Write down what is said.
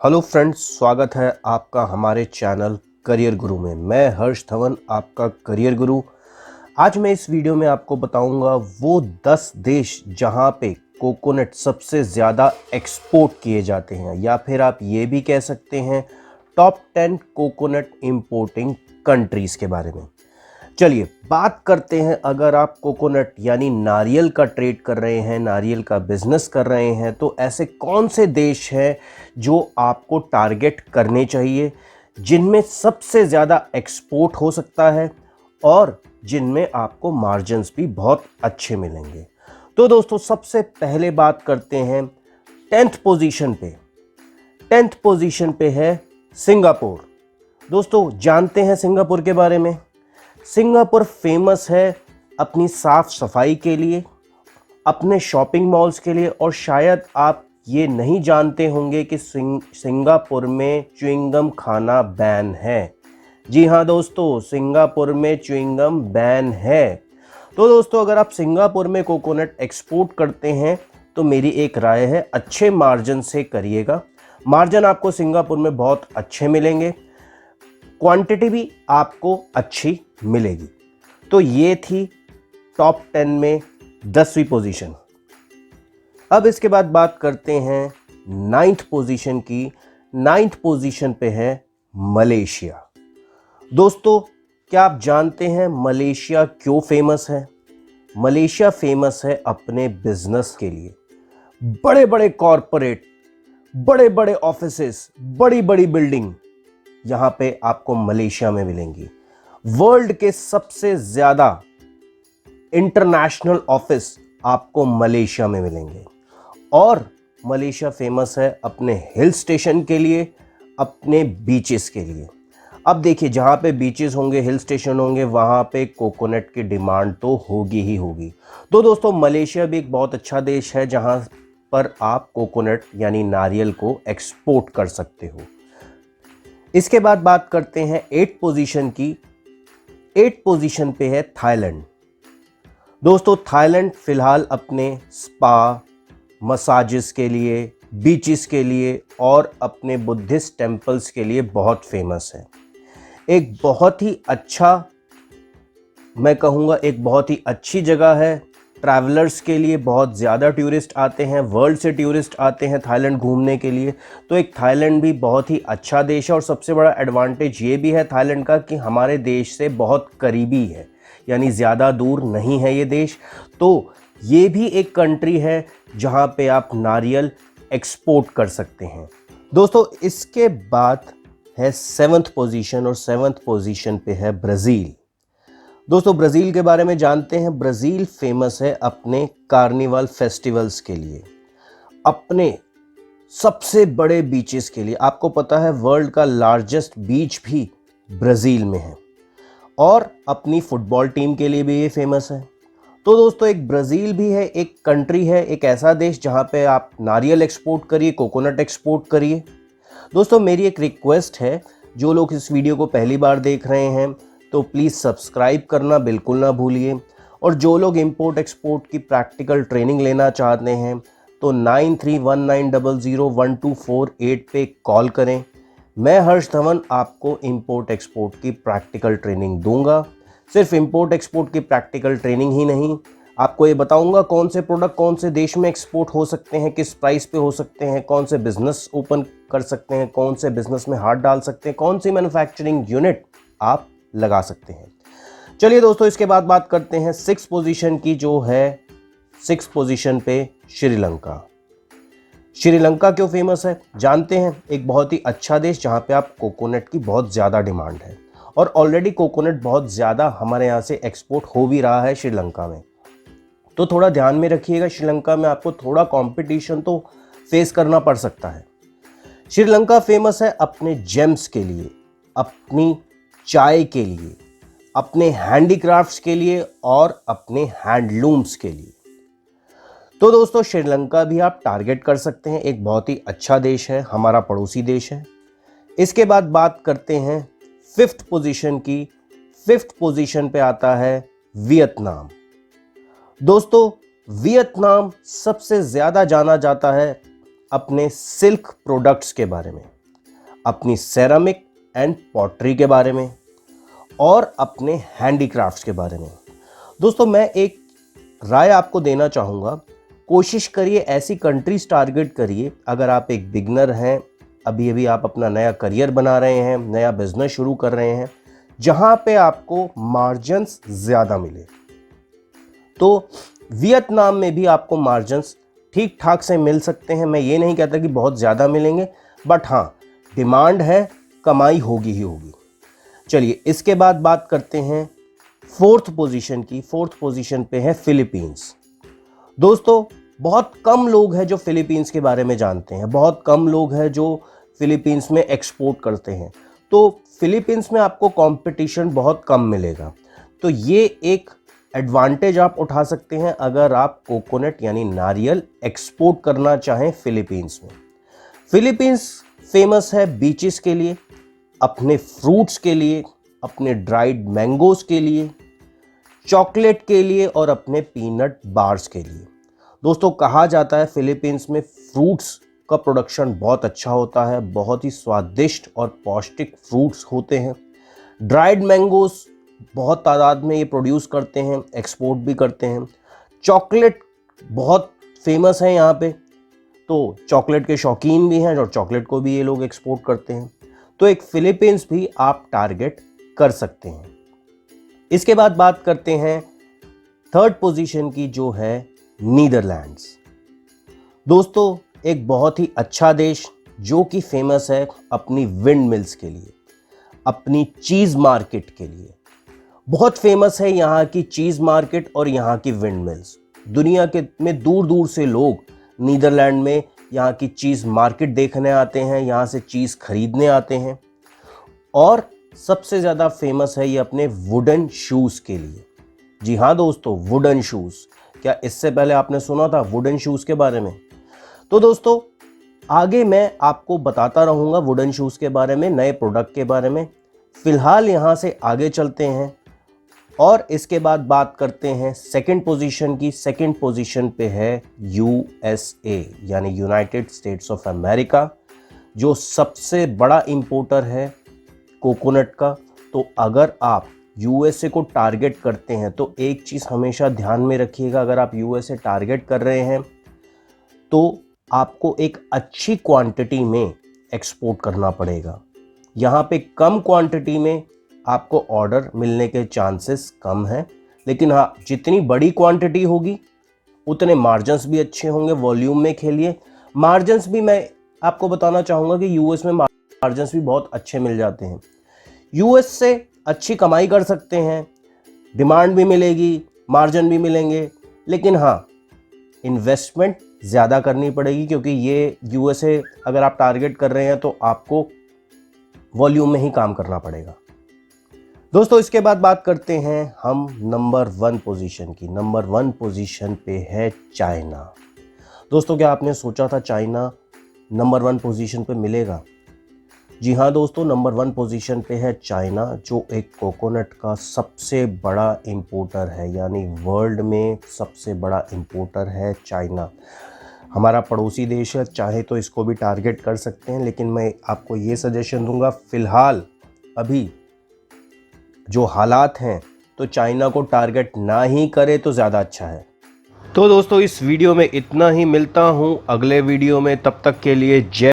Hello friends, स्वागत है आपका हमारे चैनल करियर गुरु में। मैं हर्ष धवन, आपका करियर गुरु। आज मैं इस वीडियो में आपको बताऊंगा वो 10 देश जहां पे कोकोनट सबसे ज़्यादा एक्सपोर्ट किए जाते हैं, या फिर आप ये भी कह सकते हैं टॉप 10 कोकोनट इंपोर्टिंग कंट्रीज़ के बारे में। चलिए बात करते हैं। अगर आप कोकोनट यानी नारियल का ट्रेड कर रहे हैं, नारियल का बिजनेस कर रहे हैं, तो ऐसे कौन से देश हैं जो आपको टारगेट करने चाहिए, जिनमें सबसे ज़्यादा एक्सपोर्ट हो सकता है और जिनमें आपको मार्जिन्स भी बहुत अच्छे मिलेंगे। तो दोस्तों, सबसे पहले बात करते हैं 10th पोजीशन पे। 10th पोजीशन पे है सिंगापुर। दोस्तों, जानते हैं सिंगापुर के बारे में। सिंगापुर फेमस है अपनी साफ सफाई के लिए, अपने शॉपिंग मॉल्स के लिए, और शायद आप ये नहीं जानते होंगे कि सिंगापुर में च्युइंगम खाना बैन है। जी हाँ दोस्तों, सिंगापुर में च्युइंगम बैन है। तो दोस्तों, अगर आप सिंगापुर में कोकोनट एक्सपोर्ट करते हैं तो मेरी एक राय है, अच्छे मार्जिन से करिएगा। मार्जिन आपको सिंगापुर में बहुत अच्छे मिलेंगे, क्वांटिटी भी आपको अच्छी मिलेगी। तो ये थी टॉप 10 में 10वीं पोजीशन। अब इसके बाद बात करते हैं 9th पोजीशन की। 9th पोजीशन पे है मलेशिया। दोस्तों, क्या आप जानते हैं मलेशिया क्यों फेमस है? मलेशिया फेमस है अपने बिजनेस के लिए। बड़े बड़े कॉरपोरेट, बड़े बड़े ऑफिसेस, बड़ी बड़ी बिल्डिंग यहां पे आपको मलेशिया में मिलेंगी। वर्ल्ड के सबसे ज्यादा इंटरनेशनल ऑफिस आपको मलेशिया में मिलेंगे। और मलेशिया फेमस है अपने हिल स्टेशन के लिए, अपने बीचेस के लिए। अब देखिए, जहां पे बीचेस होंगे, हिल स्टेशन होंगे, वहां पे कोकोनट की डिमांड तो होगी ही होगी। तो दोस्तों, मलेशिया भी एक बहुत अच्छा देश है जहां पर आप कोकोनट यानी नारियल को एक्सपोर्ट कर सकते हो। इसके बाद बात करते हैं 8th पोजीशन की। 8th पोजीशन पे है थाईलैंड। दोस्तों, थाईलैंड फिलहाल अपने स्पा, मसाजेस के लिए, बीचेस के लिए और अपने बुद्धिस्ट टेम्पल्स के लिए बहुत फेमस है। एक बहुत ही अच्छा, मैं कहूँगा एक बहुत ही अच्छी जगह है। ट्रैवलर्स के लिए बहुत ज़्यादा टूरिस्ट आते हैं, वर्ल्ड से टूरिस्ट आते हैं थाईलैंड घूमने के लिए। तो एक थाईलैंड भी बहुत ही अच्छा देश है। और सबसे बड़ा एडवांटेज ये भी है थाईलैंड का कि हमारे देश से बहुत करीबी है, यानी ज़्यादा दूर नहीं है ये देश। तो ये भी एक कंट्री है जहाँ पे आप नारियल एक्सपोर्ट कर सकते हैं। दोस्तों, इसके बाद है 7th पोजीशन, और 7th पोजीशन पे है ब्राज़ील। दोस्तों, ब्राज़ील के बारे में जानते हैं। ब्राज़ील फेमस है अपने कार्निवल फेस्टिवल्स के लिए, अपने सबसे बड़े बीचेस के लिए। आपको पता है वर्ल्ड का लार्जेस्ट बीच भी ब्राज़ील में है, और अपनी फुटबॉल टीम के लिए भी ये फेमस है। तो दोस्तों, एक ब्राज़ील भी है, एक कंट्री है, एक ऐसा देश जहाँ पे आप नारियल एक्सपोर्ट करिए, कोकोनट एक्सपोर्ट करिए। दोस्तों, मेरी एक रिक्वेस्ट है, जो लोग इस वीडियो को पहली बार देख रहे हैं तो प्लीज़ सब्सक्राइब करना बिल्कुल ना भूलिए। और जो लोग इंपोर्ट एक्सपोर्ट की प्रैक्टिकल ट्रेनिंग लेना चाहते हैं तो 9319001248 पे कॉल करें। मैं हर्ष धवन आपको इंपोर्ट एक्सपोर्ट की प्रैक्टिकल ट्रेनिंग दूंगा। सिर्फ इंपोर्ट एक्सपोर्ट की प्रैक्टिकल ट्रेनिंग ही नहीं, आपको ये बताऊंगा कौन से प्रोडक्ट कौन से देश में एक्सपोर्ट हो सकते हैं, किस प्राइस पे हो सकते हैं, कौन से बिजनेस ओपन कर सकते हैं, कौन से बिजनेस में हाथ डाल सकते हैं, कौन सी मैन्युफैक्चरिंग यूनिट आप लगा सकते हैं। चलिए दोस्तों, इसके बाद बात करते हैं 6th पोजीशन की, जो है 6th पोजीशन पे श्रीलंका। श्रीलंका क्यों फेमस है जानते हैं? एक बहुत ही अच्छा देश जहां पे आप कोकोनट की बहुत ज़्यादा डिमांड है, और ऑलरेडी कोकोनट बहुत ज़्यादा हमारे यहाँ से एक्सपोर्ट हो भी रहा है श्रीलंका में। तो थोड़ा ध्यान में रखिएगा, श्रीलंका में आपको थोड़ा कंपटीशन तो फेस करना पड़ सकता है। श्रीलंका फेमस है अपने जेम्स के लिए, अपनी चाय के लिए, अपने हैंडीक्राफ्ट्स के लिए और अपने हैंडलूम्स के लिए। तो दोस्तों, श्रीलंका भी आप टारगेट कर सकते हैं। एक बहुत ही अच्छा देश है, हमारा पड़ोसी देश है। इसके बाद बात करते हैं 5th पोजीशन की। 5th पोजीशन पे आता है वियतनाम। दोस्तों, वियतनाम सबसे ज़्यादा जाना जाता है अपने सिल्क प्रोडक्ट्स के बारे में, अपनी सेरामिक एंड पॉटरी के बारे में और अपने हैंडीक्राफ्ट्स के बारे में। दोस्तों, मैं एक राय आपको देना चाहूँगा, कोशिश करिए ऐसी कंट्रीज टारगेट करिए। अगर आप एक बिगनर हैं, अभी अभी आप अपना नया करियर बना रहे हैं, नया बिजनेस शुरू कर रहे हैं, जहाँ पे आपको मार्जिन्स ज़्यादा मिले। तो वियतनाम में भी आपको मार्जिन्स ठीक ठाक से मिल सकते हैं। मैं ये नहीं कहता कि बहुत ज़्यादा मिलेंगे, बट हाँ, डिमांड है, कमाई होगी ही होगी। चलिए, इसके बाद बात करते हैं फोर्थ पोजीशन की। फोर्थ पोजीशन पे है फिलीपींस। दोस्तों, बहुत कम लोग हैं जो फिलीपींस के बारे में जानते हैं, बहुत कम लोग हैं जो फिलीपींस में एक्सपोर्ट करते हैं। तो फिलीपींस में आपको कंपटीशन बहुत कम मिलेगा। तो ये एक एडवांटेज आप उठा सकते हैं अगर आप कोकोनट यानी नारियल एक्सपोर्ट करना चाहें फिलीपींस में। फिलीपींस फेमस है बीचेस के लिए, अपने फ्रूट्स के लिए, अपने ड्राइड मैंगोज के लिए, चॉकलेट के लिए और अपने पीनट बार्स के लिए। दोस्तों, कहा जाता है फिलीपींस में फ्रूट्स का प्रोडक्शन बहुत अच्छा होता है, बहुत ही स्वादिष्ट और पौष्टिक फ्रूट्स होते हैं। ड्राइड मैंगोज बहुत तादाद में ये प्रोड्यूस करते हैं, एक्सपोर्ट भी करते हैं। चॉकलेट बहुत फेमस है यहाँ पे, तो चॉकलेट के शौकीन भी हैं और चॉकलेट को भी ये लोग एक्सपोर्ट करते हैं। तो एक फिलीपींस भी आप टारगेट कर सकते हैं। इसके बाद बात करते हैं थर्ड पोजीशन की, जो है नीदरलैंड्स। दोस्तों, एक बहुत ही अच्छा देश जो कि फेमस है अपनी विंड मिल्स के लिए, अपनी चीज़ मार्केट के लिए। बहुत फेमस है यहाँ की चीज़ मार्केट और यहाँ की विंड मिल्स। दुनिया के में दूर दूर से लोग नीदरलैंड में यहाँ की चीज़ मार्केट देखने आते हैं, यहाँ से चीज़ खरीदने आते हैं। और सबसे ज़्यादा फेमस है ये अपने वुडन शूज़ के लिए। जी हाँ दोस्तों, वुडन शूज़। क्या इससे पहले आपने सुना था वुडन शूज़ के बारे में? तो दोस्तों, आगे मैं आपको बताता रहूँगा वुडन शूज़ के बारे में, नए प्रोडक्ट के बारे में। फ़िलहाल यहाँ से आगे चलते हैं और इसके बाद बात करते हैं सेकंड पोजीशन की। सेकंड पोजीशन पे है USA यानी यूनाइटेड स्टेट्स ऑफ अमेरिका, जो सबसे बड़ा इंपोर्टर है कोकोनट का। तो अगर आप USA को टारगेट करते हैं तो एक चीज़ हमेशा ध्यान में रखिएगा, अगर आप USA टारगेट कर रहे हैं तो आपको एक अच्छी क्वांटिटी में एक्सपोर्ट करना पड़ेगा। यहाँ पे कम क्वांटिटी में आपको ऑर्डर मिलने के चांसेस कम हैं, लेकिन हाँ, जितनी बड़ी क्वांटिटी होगी उतने मार्जिन्स भी अच्छे होंगे। वॉल्यूम में खेलिए। मार्जिन्स भी मैं आपको बताना चाहूँगा कि US में मार्जिन्स भी बहुत अच्छे मिल जाते हैं। US से अच्छी कमाई कर सकते हैं, डिमांड भी मिलेगी, मार्जिन भी मिलेंगे, लेकिन हाँ, इन्वेस्टमेंट ज़्यादा करनी पड़ेगी, क्योंकि ये USA अगर आप टारगेट कर रहे हैं तो आपको वॉल्यूम में ही काम करना पड़ेगा। दोस्तों, इसके बाद बात करते हैं हम नंबर 1 पोजीशन की। नंबर 1 पोजीशन पे है चाइना। दोस्तों, क्या आपने सोचा था चाइना नंबर 1 पोजीशन पे मिलेगा? जी हाँ दोस्तों, नंबर 1 पोजीशन पे है चाइना, जो एक कोकोनट का सबसे बड़ा इंपोर्टर है, यानी वर्ल्ड में सबसे बड़ा इंपोर्टर है चाइना। हमारा पड़ोसी देश है, चाहे तो इसको भी टारगेट कर सकते हैं, लेकिन मैं आपको ये सजेशन दूंगा, फ़िलहाल अभी जो हालात हैं तो चाइना को टारगेट ना ही करे तो ज़्यादा अच्छा है। तो दोस्तों, इस वीडियो में इतना ही। मिलता हूँ अगले वीडियो में, तब तक के लिए जय